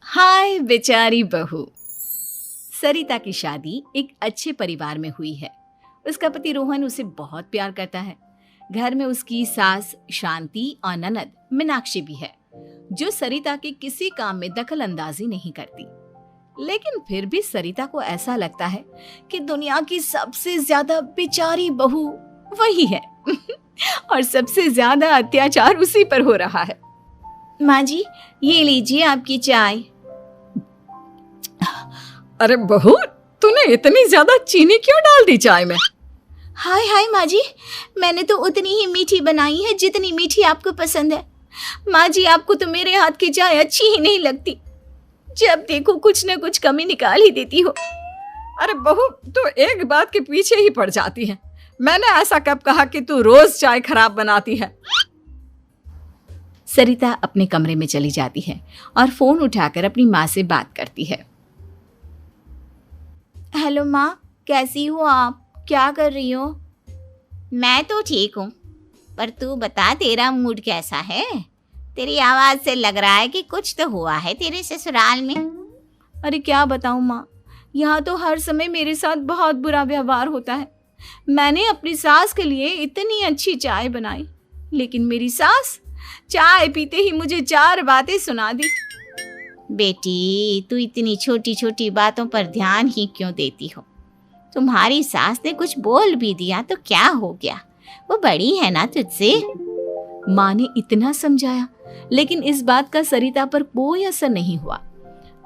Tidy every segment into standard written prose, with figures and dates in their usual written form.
हाय बेचारी बहू। सरिता की शादी एक अच्छे परिवार में हुई है। उसका पति रोहन उसे बहुत प्यार करता है। घर में उसकी सास शांति और ननद मीनाक्षी भी है, जो सरिता के किसी काम में दखल अंदाजी नहीं करती। लेकिन फिर भी सरिता को ऐसा लगता है कि दुनिया की सबसे ज्यादा बेचारी बहू वही है और सबसे ज्यादा अत्याचार उसी पर हो रहा है। माँ जी, ये लीजिए आपकी चाय। अरे बहू, तूने इतनी ज्यादा चीनी क्यों डाल दी चाय में? हाय हाय माँ जी, मैंने तो उतनी ही मीठी बनाई है जितनी मीठी आपको पसंद है। माँ जी, आपको तो मेरे हाथ की चाय अच्छी ही नहीं लगती। जब देखो कुछ न कुछ कमी निकाल ही देती हो। अरे बहू, तू एक बात के पीछे ही पड़ जाती है। मैंने ऐसा कब कहा कि तू रोज चाय खराब बनाती है? सरिता अपने कमरे में चली जाती है और फोन उठाकर अपनी माँ से बात करती है। हेलो माँ, कैसी हो आप? क्या कर रही हो? मैं तो ठीक हूँ, पर तू बता, तेरा मूड कैसा है? तेरी आवाज से लग रहा है कि कुछ तो हुआ है तेरे ससुराल में। अरे क्या बताऊँ माँ, यहाँ तो हर समय मेरे साथ बहुत बुरा व्यवहार होता है। मैंने अपनी सास के लिए इतनी अच्छी चाय बनाई, लेकिन मेरी सास चाय पीते ही मुझे 4 बातें सुना दी। बेटी, तू इतनी छोटी छोटी बातों पर ध्यान ही क्यों देती हो? तुम्हारी सास ने कुछ बोल भी दिया तो क्या हो गया, वो बड़ी है ना तुझसे। माँ ने इतना समझाया, लेकिन इस बात का सरिता पर कोई असर नहीं हुआ।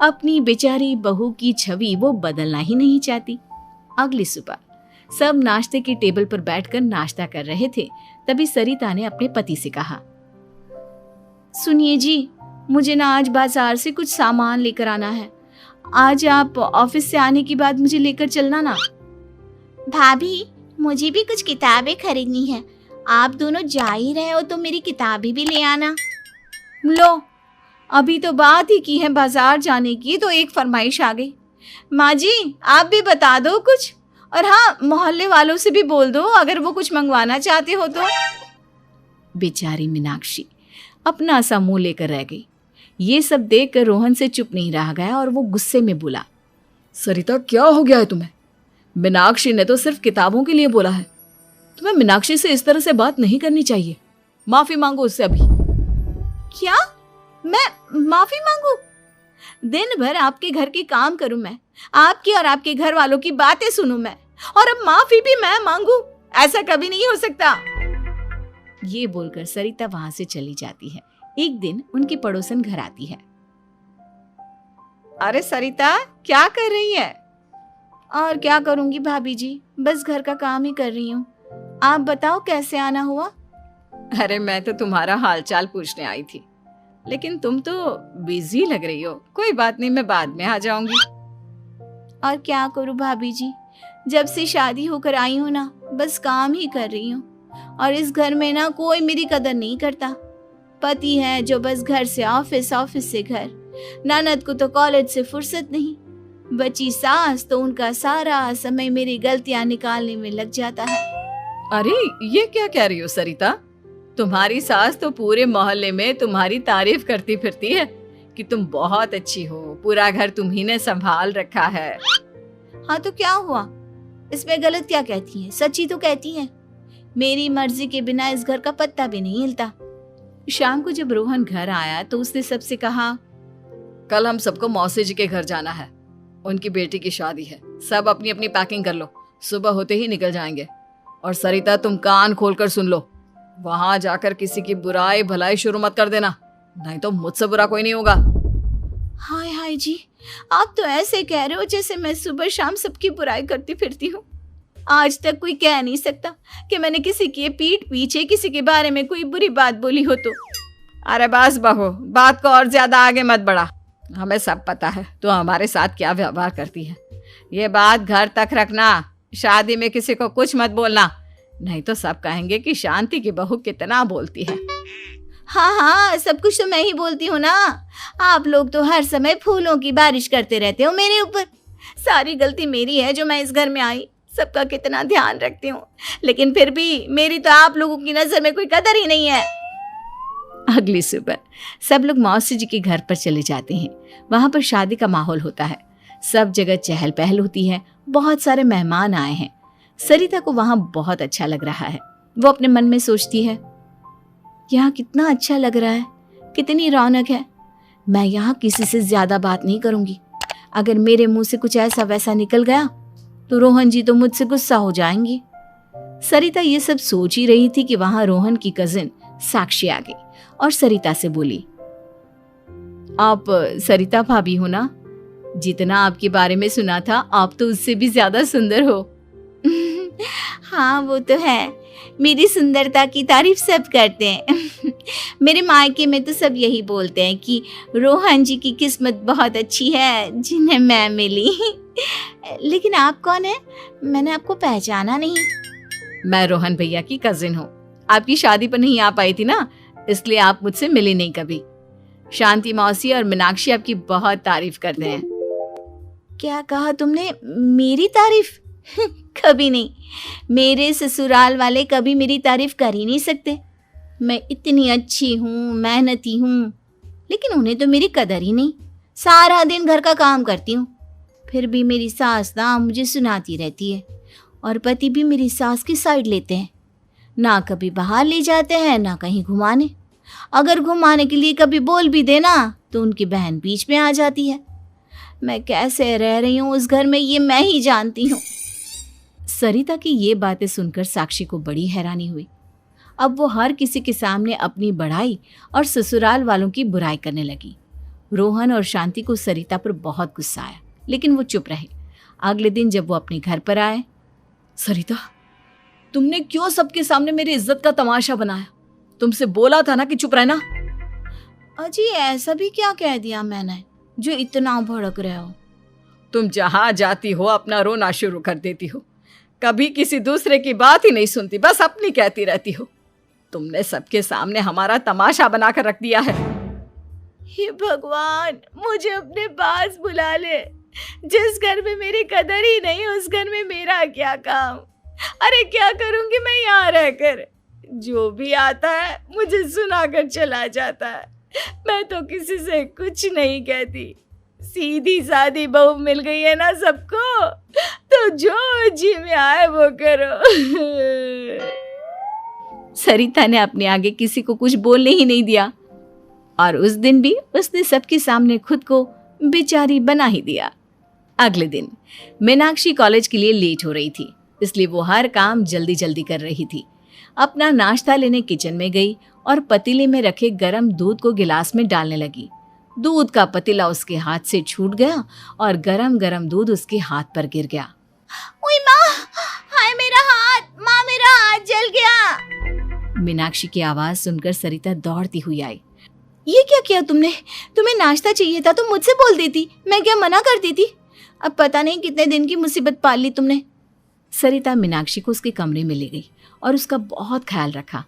अपनी बेचारी बहू की छवि वो बदलना ही नहीं चाहती। अगली सुबह सब नाश्ते की टेबल पर बैठकर नाश्ता कर रहे थे, तभी सरिता ने अपने पति से कहा, सुनिए जी, मुझे ना आज बाजार से कुछ सामान लेकर आना है। आज आप ऑफिस से आने के बाद मुझे लेकर चलना ना। भाभी, मुझे भी कुछ किताबें खरीदनी है। आप दोनों जा ही रहे हो तो मेरी किताबें भी ले आना। लो, अभी तो बात ही की है बाजार जाने की, तो एक फरमाइश आ गई। माँ जी, आप भी बता दो कुछ, और हाँ, मोहल्ले वालों से भी बोल दो अगर वो कुछ मंगवाना चाहते हो तो। बेचारी मीनाक्षी अपना सा मुंह लेकर रह गई। ये सब देखकर रोहन से चुप नहीं रह गया और वो गुस्से में बोला, सरिता, क्या हो गया है तुम्हें? मीनाक्षी ने तो सिर्फ किताबों के लिए बोला है। तुम्हें मीनाक्षी से इस तरह से बात नहीं करनी चाहिए। माफी मांगो उससे अभी। क्या? मैं माफी मांगू? दिन भर आपके घर के काम करूं मैं, आपकी और आपके घर वालों की बातें सुनूं मैं, और अब माफी भी मैं मांगू? ऐसा कभी नहीं हो सकता। ये बोलकर सरिता वहां से चली जाती है। एक दिन उनकी पड़ोसन घर आती है। अरे सरिता, क्या कर रही है? और क्या करूंगी भाभी जी, बस घर का काम ही कर रही हूँ। आप बताओ कैसे आना हुआ? अरे मैं तो तुम्हारा हालचाल पूछने आई थी, लेकिन तुम तो बिजी लग रही हो। कोई बात नहीं, मैं बाद में आ जाऊंगी। और क्या करूं भाभी जी, जब से शादी होकर आई हूँ ना, बस काम ही कर रही हूँ। और इस घर में ना कोई मेरी कदर नहीं करता। पति है जो बस घर से ऑफिस, ऑफिस से घर। ननद को तो कॉलेज से फुर्सत नहीं। बची सास तो उनका सारा समय मेरी गलतियां निकालने में लग जाता है। अरे ये क्या कह रही हो सरिता? तुम्हारी सास तो पूरे मोहल्ले में तुम्हारी तारीफ करती फिरती है कि तुम बहुत अच्छी हो, पूरा घर तुम्ही ने संभाल रखा है। हाँ तो क्या हुआ, इसमें गलत क्या कहती है? सच्ची तो कहती है। मेरी मर्जी के बिना इस घर का पत्ता भी नहीं हिलता। शाम को जब रोहन घर आया तो उसने सबसे कहा, कल हम सबको मौसी जी के घर जाना है। उनकी बेटी की शादी है। सब अपनी अपनी पैकिंग कर लो, सुबह होते ही निकल जाएंगे। और सरिता, तुम कान खोलकर सुन लो, वहां जाकर किसी की बुराई भलाई शुरू मत कर देना, नहीं तो मुझसे बुरा कोई नहीं होगा। हाय हाय जी, आप तो ऐसे कह रहे हो जैसे मैं सुबह शाम सबकी बुराई करती फिरती हूँ। आज तक कोई कह नहीं सकता कि मैंने किसी की पीठ पीछे किसी के बारे में कोई बुरी बात बोली हो तो। अरे बस बहू, बात को और ज्यादा आगे मत बढ़ा। हमें सब पता है तो हमारे साथ क्या व्यवहार करती है। ये बात घर तक रखना, शादी में किसी को कुछ मत बोलना, नहीं तो सब कहेंगे कि शांति की बहू कितना बोलती है। हाँ हाँ, सब कुछ तो मैं ही बोलती हूँ ना। आप लोग तो हर समय फूलों की बारिश करते रहते हो मेरे ऊपर। सारी गलती मेरी है जो मैं इस घर में आई। सबका कितना ध्यान रखती हूँ, लेकिन फिर भी मेरी तो आप लोगों की नज़र में कोई कदर ही नहीं है। अगली सुबह सब लोग मौसी जी के घर पर चले जाते हैं। वहां पर शादी का माहौल होता है, सब जगह चहल पहल होती है, बहुत सारे मेहमान आए हैं। सरिता को वहां बहुत अच्छा लग रहा है। वो अपने मन में सोचती है, यहाँ कितना अच्छा लग रहा है, कितनी रौनक है। मैं यहाँ किसी से ज्यादा बात नहीं करूंगी। अगर मेरे मुंह से कुछ ऐसा वैसा निकल गया तो रोहन जी तो मुझसे गुस्सा हो जाएंगी। सरिता ये सब सोच ही रही थी कि वहां रोहन की कजिन साक्षी आ गई और सरिता से बोली, आप सरिता भाभी हो ना? जितना आपके बारे में सुना था, आप तो उससे भी ज्यादा सुंदर हो। हाँ वो तो है, मेरी सुंदरता की तारीफ सब करते हैं। मेरे मायके में तो सब यही बोलते हैं कि रोहन जी की किस्मत बहुत अच्छी है जिन्हें मैं मिली। लेकिन आप कौन है? मैंने आपको पहचाना नहीं। मैं रोहन भैया की कजिन हूँ। आपकी शादी पर नहीं आ पाई थी ना, इसलिए आप मुझसे मिली नहीं कभी। शांति मौसी और मीनाक्षी आपकी बहुत तारीफ करते हैं। क्या कहा तुमने? मेरी तारीफ? कभी नहीं। मेरे ससुराल वाले कभी मेरी तारीफ कर ही नहीं सकते। मैं इतनी अच्छी हूँ, मेहनती हूँ, लेकिन उन्हें तो मेरी कदर ही नहीं। सारा दिन घर का काम करती हूँ, फिर भी मेरी सास ना मुझे सुनाती रहती है, और पति भी मेरी सास की साइड लेते हैं। ना कभी बाहर ले जाते हैं, ना कहीं घुमाने। अगर घुमाने के लिए कभी बोल भी देना तो उनकी बहन बीच में आ जाती है। मैं कैसे रह रही हूँ उस घर में, ये मैं ही जानती हूँ। सरिता की ये बातें सुनकर साक्षी को बड़ी हैरानी हुई। अब वो हर किसी के सामने अपनी बढ़ाई और ससुराल वालों की बुराई करने लगी। रोहन और शांति को सरिता पर बहुत गुस्सा आया, लेकिन वो चुप रहे। अगले दिन जब वो अपने घर पर आए, सरिता, तुमने क्यों सबके सामने मेरी इज्जत का तमाशा बनाया? तुमसे बोला था ना कि चुप रहना। अजी ऐसा भी क्या कह दिया मैंने जो इतना भड़क रहे हो? तुम जहां जाती हो अपना रोना शुरू कर देती हो, कभी किसी दूसरे की बात ही नहीं सुनती, बस अपनी कहती रहती हो। तुमने सबके सामने हमारा तमाशा बनाकर रख दिया है। हे भगवान, मुझे अपने पास बुला ले। जिस घर में मेरी कदर ही नहीं, उस घर में मेरा क्या काम? अरे क्या करूंगी मैं यहाँ रहकर? जो भी आता है मुझे सुनाकर चला जाता है। मैं तो किसी से कुछ नहीं कहती। सीधी सादी बहू मिल गई है ना सबको, तो जो जी में आए वो करो। सरिता ने अपने आगे किसी को कुछ बोलने ही नहीं दिया, और उस दिन भी उसने सबके सामने खुद को बेचारी बना ही दिया। अगले दिन मीनाक्षी कॉलेज के लिए लेट हो रही थी, इसलिए वो हर काम जल्दी जल्दी कर रही थी। अपना नाश्ता लेने किचन में गई और पतीले में रखे गरम दूध को गिलास में डालने लगी। दूध का पतीला उसके हाथ से छूट गया और गरम गरम दूध उसके हाथ पर गिर गया। ओए माँ, हाय मेरा हाथ, माँ मेरा हाथ जल गया। मीनाक्षी की आवाज सुनकर सरिता दौड़ती हुई आई। ये क्या किया तुमने? तुम्हें नाश्ता चाहिए था तो मुझसे बोल देती, मैं क्या मना करती थी? अब पता नहीं कितने दिन की मुसीबत पाल ली तुमने। सरिता मीनाक्षी को उसके कमरे में ले गई और उसका बहुत ख्याल रखा।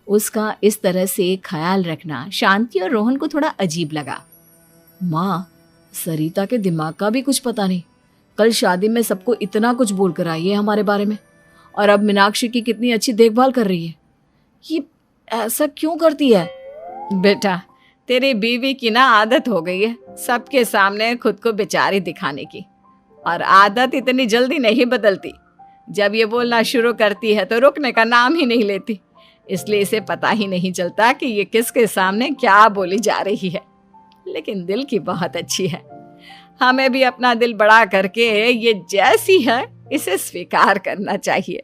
उसका इस तरह से ख्याल रखना शांति और रोहन को थोड़ा अजीब लगा। माँ, सरिता के दिमाग का भी कुछ पता नहीं। कल शादी में सबको इतना कुछ बोल कर आई है हमारे बारे में, और अब मीनाक्षी की कितनी अच्छी देखभाल कर रही है। ये ऐसा क्यों करती है? बेटा, तेरी बीवी की ना आदत हो गई है सबके सामने खुद को बेचारी दिखाने की, और आदत इतनी जल्दी नहीं बदलती। जब ये बोलना शुरू करती है तो रुकने का नाम ही नहीं लेती, इसलिए इसे पता ही नहीं चलता कि ये किसके सामने क्या बोली जा रही है। लेकिन दिल की बहुत अच्छी है। हमें भी अपना दिल बड़ा करके ये जैसी है इसे स्वीकार करना चाहिए।